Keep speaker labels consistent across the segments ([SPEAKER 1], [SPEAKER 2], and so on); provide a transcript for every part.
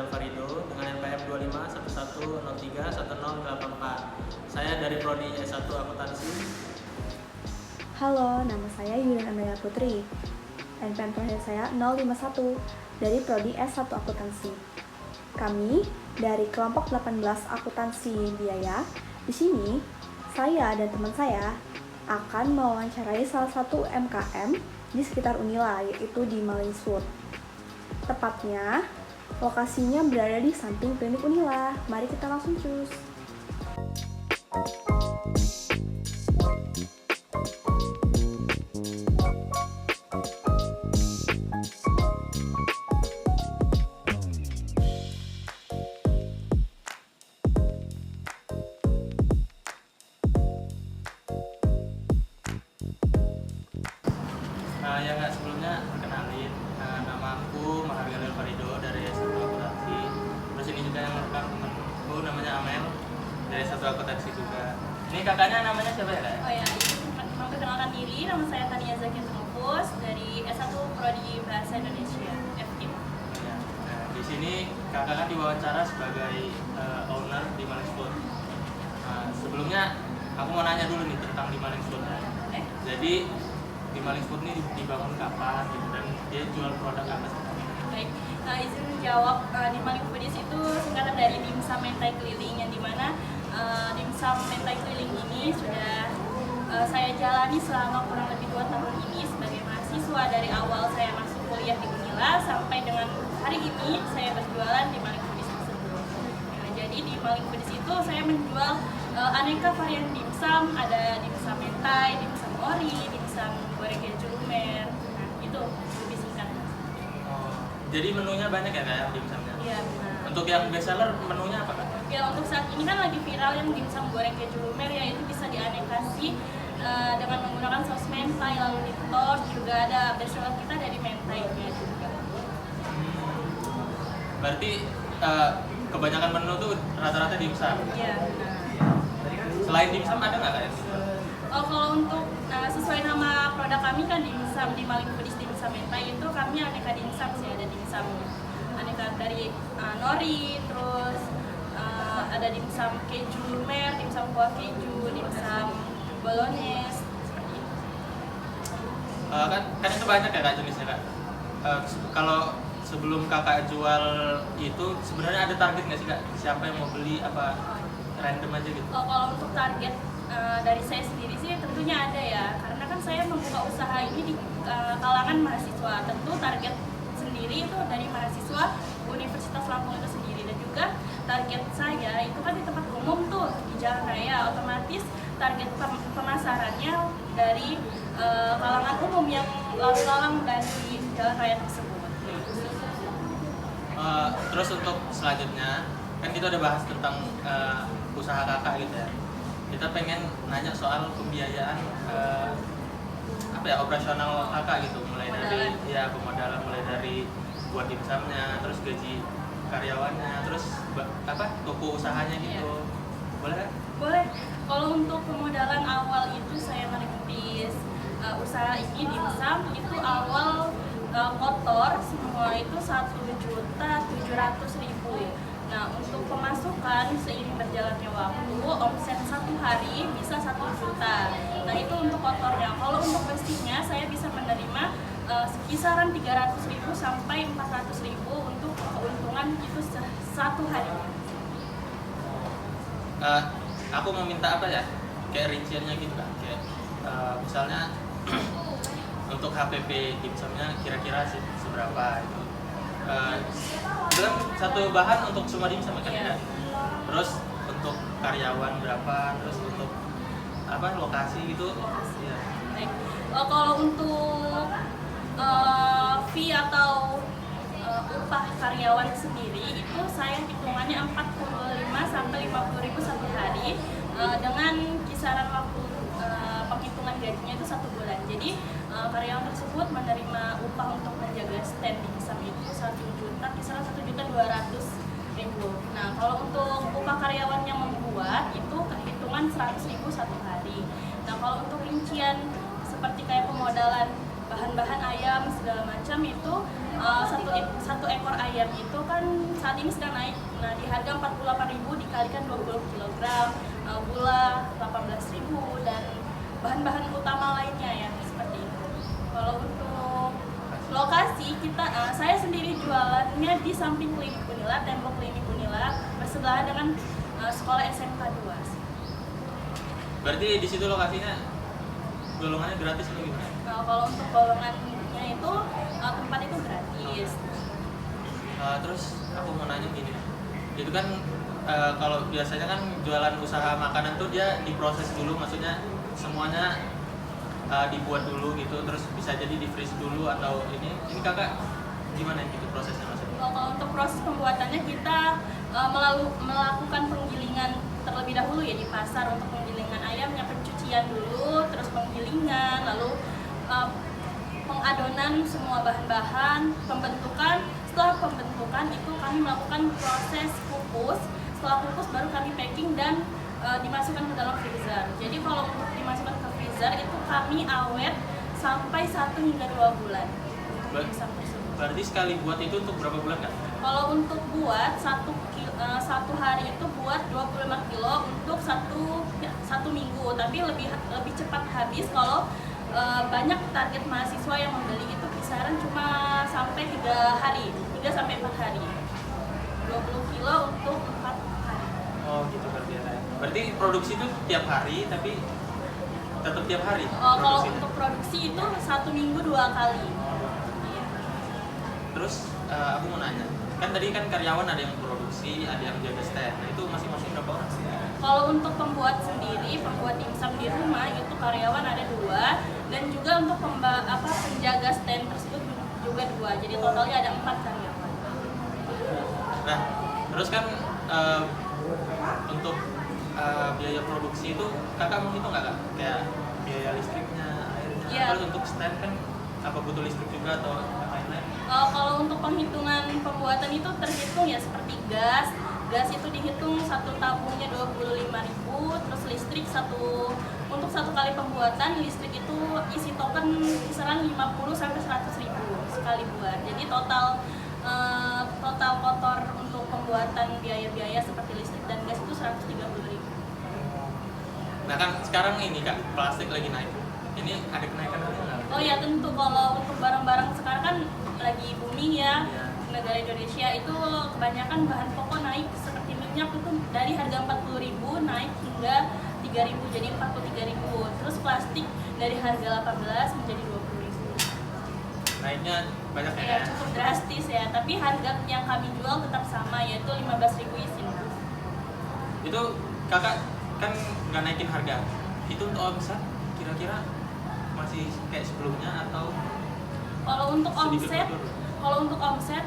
[SPEAKER 1] Farido dengan NPM 2511031084. Saya dari Prodi S1 Akuntansi.
[SPEAKER 2] Halo, nama saya Yudin Amelia Putri. NPM terakhir saya 051 dari Prodi S1 Akuntansi. Kami dari kelompok 18 Akuntansi Biaya. Di sini, saya dan teman saya akan mewawancarai salah satu UMKM di sekitar Unila, yaitu di Malingswood. Tepatnya, lokasinya berada di samping klinik Unila. Mari kita langsung cus.
[SPEAKER 1] Sebelumnya perkenalin, nama aku Mahargal Farido dari S1 Akuntansi. Terus ini juga yang merekam temanku namanya Amel dari S1 Akuntansi juga. Ini kakaknya namanya siapa ya, Kak?
[SPEAKER 3] Oh ya, mau perkenalkan diri, nama saya Tania Zakia Tunupus dari S1 Prodi Bahasa Indonesia FKIP.
[SPEAKER 1] Ya, di sini kakak kan diwawancara sebagai owner di Malingswood. Sebelumnya aku mau nanya dulu nih tentang di Malingswood. Jadi di Malingswood ini dibangun kapan gitu, dan dia jual produk apa sih?
[SPEAKER 3] Baik, izin menjawab, di Malingswood itu singkatan dari Dimsum Mentai Keliling, yang dimana Dimsum Mentai Keliling ini sudah saya jalani selama kurang lebih 2 tahun ini sebagai mahasiswa dari awal saya masuk kuliah di Unila sampai dengan hari ini saya berjualan di Malingswood tersebut. Nah, jadi di Malingswood itu saya menjual aneka varian dimsum, ada dimsum mentai, dimsum ori, dimsum goreng keju lumer. Nah, itu lebih singkat.
[SPEAKER 1] Jadi menunya banyak ya, kayak dimsumnya?
[SPEAKER 3] Iya, benar.
[SPEAKER 1] Untuk yang best seller menunya apa, Kak?
[SPEAKER 3] Ya, untuk saat ini kan lagi viral yang dimsum goreng keju lumer, yaitu bisa dianekasi dengan menggunakan saus mentai, lalu di toast juga ada best seller kita dari mentainya juga.
[SPEAKER 1] Berarti kebanyakan menu tuh rata-rata dimsum?
[SPEAKER 3] Iya, benar.
[SPEAKER 1] Selain dimsum ada nggak, Kak?
[SPEAKER 3] Oh, kalau untuk sesuai nama produk kami kan dimsum, di Malingswood dimsum mentai itu kami aneka dimsum sih, ada dimsum aneka dari nori, terus ada dimsum keju lumer, dimsum kuah keju, dimsum bolognese, seperti itu.
[SPEAKER 1] Kan itu banyak ya, Kak, jenisnya, Kak. Kalau sebelum kakak jual itu sebenarnya ada target nggak sih, Kak? Siapa yang mau beli, apa random aja gitu?
[SPEAKER 3] Oh, kalau untuk target dari saya sendiri sih tentunya ada ya, karena kan saya membuka usaha ini di kalangan mahasiswa. Tentu target sendiri itu dari mahasiswa Universitas Lampung itu sendiri, dan juga target saya itu kan di tempat umum tuh, di jalan raya, otomatis target pemasarannya dari kalangan umum yang lalu lalang di jalan raya tersebut.
[SPEAKER 1] Terus untuk selanjutnya kan kita udah bahas tentang usaha kakak gitu ya. Kita pengen nanya soal pembiayaan operasional kakak gitu, mulai dari pemodalan, mulai dari buat dimsumnya, terus gaji karyawannya, terus toko usahanya gitu. Boleh kan?
[SPEAKER 3] Boleh. Kalau untuk pemodalan awal itu saya merintis usaha ini dimsum itu awal kotor semua itu 1.700.000. Nah, untuk pemasukan seiring berjalannya waktu, omset 1 hari bisa 1 juta. Nah, itu untuk kotornya. Kalau untuk bersihnya, saya bisa menerima kisaran 300.000 sampai 400.000 untuk keuntungan itu 1 hari.
[SPEAKER 1] Aku mau minta apa ya? Kayak rinciannya gitu, Kak. Kayak misalnya untuk HPP dimsumnya kira-kira seberapa itu. Dalam satu bahan untuk semua dimsum kan ya. Terus untuk karyawan berapa, terus untuk lokasi gitu. Ya.
[SPEAKER 3] Kalau untuk fee atau upah karyawan sendiri itu saya hitungannya 45 sampai 50.000 satu hari, dengan kisaran waktu penghitungan gajinya itu 1 bulan. Jadi karyawan tersebut menerima upah untuk menjaga stand dimsum itu 1 juta, kisaran 1.200.000. Nah, kalau untuk upah karyawan yang membuat itu kehitungan 100.000 satu hari. Nah, kalau untuk rincian seperti kayak pemodalan bahan-bahan ayam segala macam itu satu ekor ayam itu kan saat ini sedang naik. Nah, di harga 48.000 dikalikan 20 kg, gula 18.000 dan bahan-bahan utama lainnya ya seperti itu. Kalau untuk lokasi saya sendiri jualannya di samping klinik Unila, tembok klinik Unila bersebelahan dengan sekolah SMK 2.
[SPEAKER 1] Berarti di situ lokasinya golongannya gratis atau gimana?
[SPEAKER 3] Kalau untuk golongannya itu tempat itu gratis.
[SPEAKER 1] Terus aku mau nanya gini, itu kan kalau biasanya kan jualan usaha makanan tuh dia diproses dulu, maksudnya semuanya dibuat dulu gitu, terus bisa jadi di freeze dulu atau ini kakak gimana gitu prosesnya maksudnya?
[SPEAKER 3] Kalau untuk proses pembuatannya kita melakukan penggilingan terlebih dahulu ya di pasar untuk penggilingan ayamnya, pencucian dulu, terus penggilingan, lalu pengadonan semua bahan-bahan, pembentukan. Setelah pembentukan itu kami melakukan proses kukus. Setelah kukus baru kami packing dan dimasukkan ke dalam freezer. Jadi kalau untuk dimasukkan ke freezer itu kami awet sampai 1 hingga 2 bulan untuk dimsum tersebut.
[SPEAKER 1] Berarti sekali buat itu untuk berapa bulan kan?
[SPEAKER 3] Kalau untuk buat satu hari itu buat 25 kilo untuk satu minggu, tapi lebih cepat habis kalau banyak target mahasiswa yang membeli itu kisaran cuma sampai 3 sampai 4 hari. 20 kilo untuk 4 hari.
[SPEAKER 1] Oh gitu berarti ya. Berarti produksi itu tiap hari tapi tetap tiap hari?
[SPEAKER 3] Kalau untuk produksi itu 1 minggu 2 kali.
[SPEAKER 1] Terus aku mau nanya, kan tadi kan karyawan ada yang produksi, ada yang jaga stand. Nah itu masing-masing berapa orang sih?
[SPEAKER 3] Kalau untuk pembuat dimsum di rumah itu karyawan ada 2 dan juga untuk penjaga stand tersebut juga 2. Jadi totalnya ada 4 karyawan.
[SPEAKER 1] Nah, terus kan untuk biaya produksi itu kakak mau hitung nggak kak? Kayak biaya listriknya, airnya.
[SPEAKER 3] Iya.
[SPEAKER 1] Terus untuk stand kan apa butuh listrik juga atau lain-lain?
[SPEAKER 3] Kalau untuk penghitungan pembuatan itu terhitung ya seperti gas. Gas itu dihitung satu tabungnya 25.000, terus listrik untuk satu kali pembuatan listrik itu isi token kisaran 50 sampai 100.000 sekali buat. Jadi total kotor untuk pembuatan biaya-biaya seperti listrik dan gas itu 130.000.
[SPEAKER 1] Nah kan sekarang ini kak, plastik lagi naik. Ini ada kenaikan harga nggak?
[SPEAKER 3] Oh ya tentu, kalau untuk barang-barang sekarang kan lagi booming ya.
[SPEAKER 1] Iya.
[SPEAKER 3] Negara Indonesia itu kebanyakan bahan pokok naik, seperti minyak itu dari harga 40.000 naik hingga 3.000 jadi 43.000. Terus plastik dari harga 18 menjadi 20.000.
[SPEAKER 1] Naiknya banyak ya?
[SPEAKER 3] Ya cukup drastis ya, tapi harga yang kami jual tetap sama yaitu 15.000 isin.
[SPEAKER 1] Itu kakak kan nggak naikin harga, itu untuk omset kira-kira masih kayak sebelumnya atau
[SPEAKER 3] Kalau untuk
[SPEAKER 1] sedikit
[SPEAKER 3] omset,
[SPEAKER 1] turun?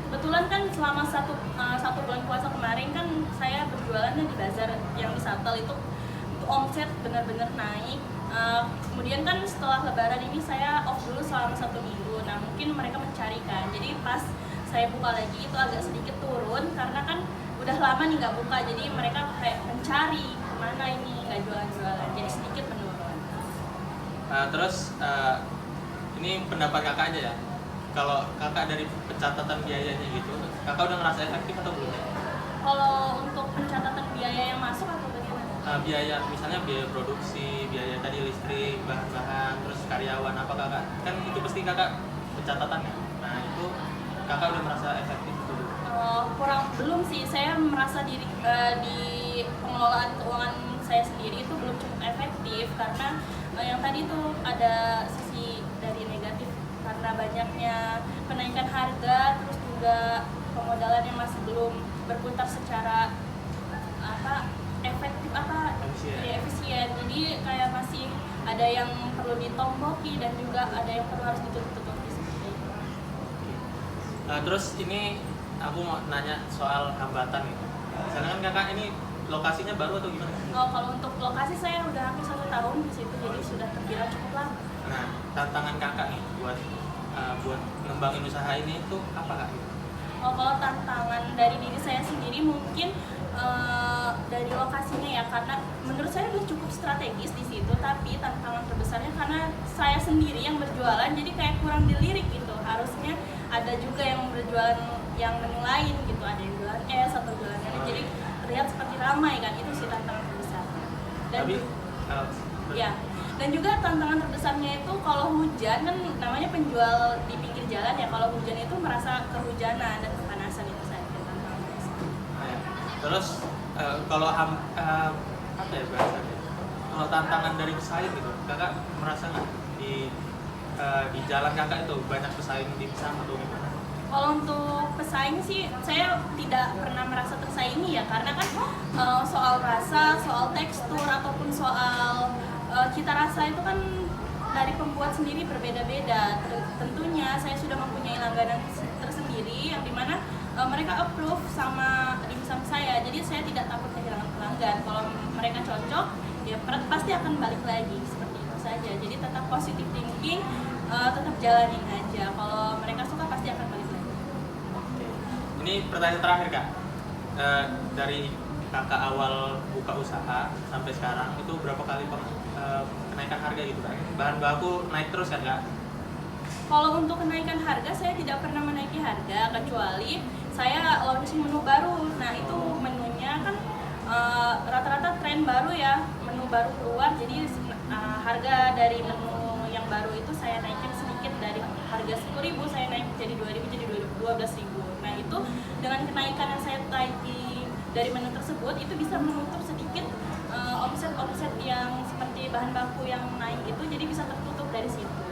[SPEAKER 3] kebetulan kan selama satu bulan puasa kemarin kan saya berjualannya di bazar yang di Satel itu untuk omset benar-benar naik. Kemudian kan setelah lebaran ini saya off dulu selama 1 minggu. Nah mungkin mereka mencari kan, jadi pas saya buka lagi itu agak sedikit turun karena kan udah lama nih nggak buka, jadi mereka kayak mencari kemana ini nggak jualan-jualan, jadi sedikit menurun.
[SPEAKER 1] Terus ini pendapat kakak aja ya, kalau kakak dari pencatatan biayanya gitu, kakak udah ngerasa efektif atau belum?
[SPEAKER 3] Kalau untuk pencatatan biaya yang masuk atau bagaimana?
[SPEAKER 1] Biaya, misalnya biaya produksi, biaya tadi listrik, bahan-bahan, terus karyawan, apa kakak? Kan itu pasti kakak pencatatannya. Nah itu kakak udah merasa efektif atau belum?
[SPEAKER 3] Belum sih, saya merasa di pengelolaan keuangan saya sendiri itu belum cukup efektif karena yang tadi tuh ada sisi dari negatif karena banyaknya kenaikan harga, terus juga pemodalan yang masih belum berputar secara efektif efisien. Jadi kayak masih ada yang perlu ditomboki dan juga ada yang harus ditutup-tutupi seperti itu.
[SPEAKER 1] Terus ini aku mau nanya soal hambatan gitu. Misalnya kan kakak ini lokasinya baru atau gimana?
[SPEAKER 3] Kalau untuk lokasi saya udah hampir 1 tahun di situ, jadi sudah terbilang cukup lama.
[SPEAKER 1] Nah, tantangan kakak nih buat ngembangin usaha ini itu apa kak?
[SPEAKER 3] Kalau tantangan dari diri saya sendiri mungkin dari dari lokasinya ya, karena menurut saya udah cukup strategis di situ, tapi tantangan terbesarnya karena saya sendiri yang berjualan jadi kayak kurang dilirik gitu. Harusnya ada juga yang berjualan yang menu lain gitu, ada yang jualan es atau jualan ini, jadi terlihat seperti ramai kan, itu sih tantangan terbesar. Dan
[SPEAKER 1] Tapi
[SPEAKER 3] ya, dan juga tantangan terbesarnya itu kalau hujan kan namanya penjual di pinggir jalan ya, kalau hujan itu merasa kehujanan dan kepanasan, itu saja tantangan terbesar.
[SPEAKER 1] ya. Terus kalau apa ya bahasanya? Kalau tantangan dari pesaing gitu, kakak merasa nggak di jalan kakak itu banyak pesaing dimsum atau gimana?
[SPEAKER 3] Kalau untuk pesaing sih saya tidak pernah merasa tersaingi ya, karena kan soal rasa, soal tekstur ataupun soal cita rasa itu kan dari pembuat sendiri berbeda-beda. Tentunya saya sudah mempunyai langganan tersendiri yang dimana mereka approve sama dimsum saya, jadi saya tidak takut kehilangan pelanggan. Kalau mereka cocok ya pasti akan balik lagi, seperti itu saja. Jadi tetap positive thinking, tetap jalanin aja. Kalau mereka suka pasti akan balik lagi.
[SPEAKER 1] Oke. Ini pertanyaan terakhir kak. Dari kakak awal buka usaha sampai sekarang itu berapa kali kenaikan harga gitu kan? Bahan baku naik terus kan kak?
[SPEAKER 3] Kalau untuk kenaikan harga saya tidak pernah menaiki harga, kecuali saya launching menu baru. Nah itu menunya kan rata-rata tren baru ya, menu baru keluar, jadi harga dari menu yang baru itu saya naikin sedikit, dari harga 10.000 saya naik jadi 2.000 jadi 12.000. Nah itu dengan kenaikan yang saya naiki dari menu tersebut itu bisa menutup sedikit omset yang seperti bahan baku yang naik itu, jadi bisa tertutup dari situ.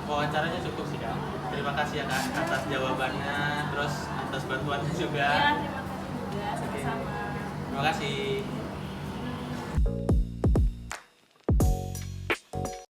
[SPEAKER 1] Wawancaranya cukup sih kak. Terima kasih ya kak atas jawabannya, terus atas bantuannya juga.
[SPEAKER 3] Ya terima kasih juga, sama-sama.
[SPEAKER 1] Terima kasih.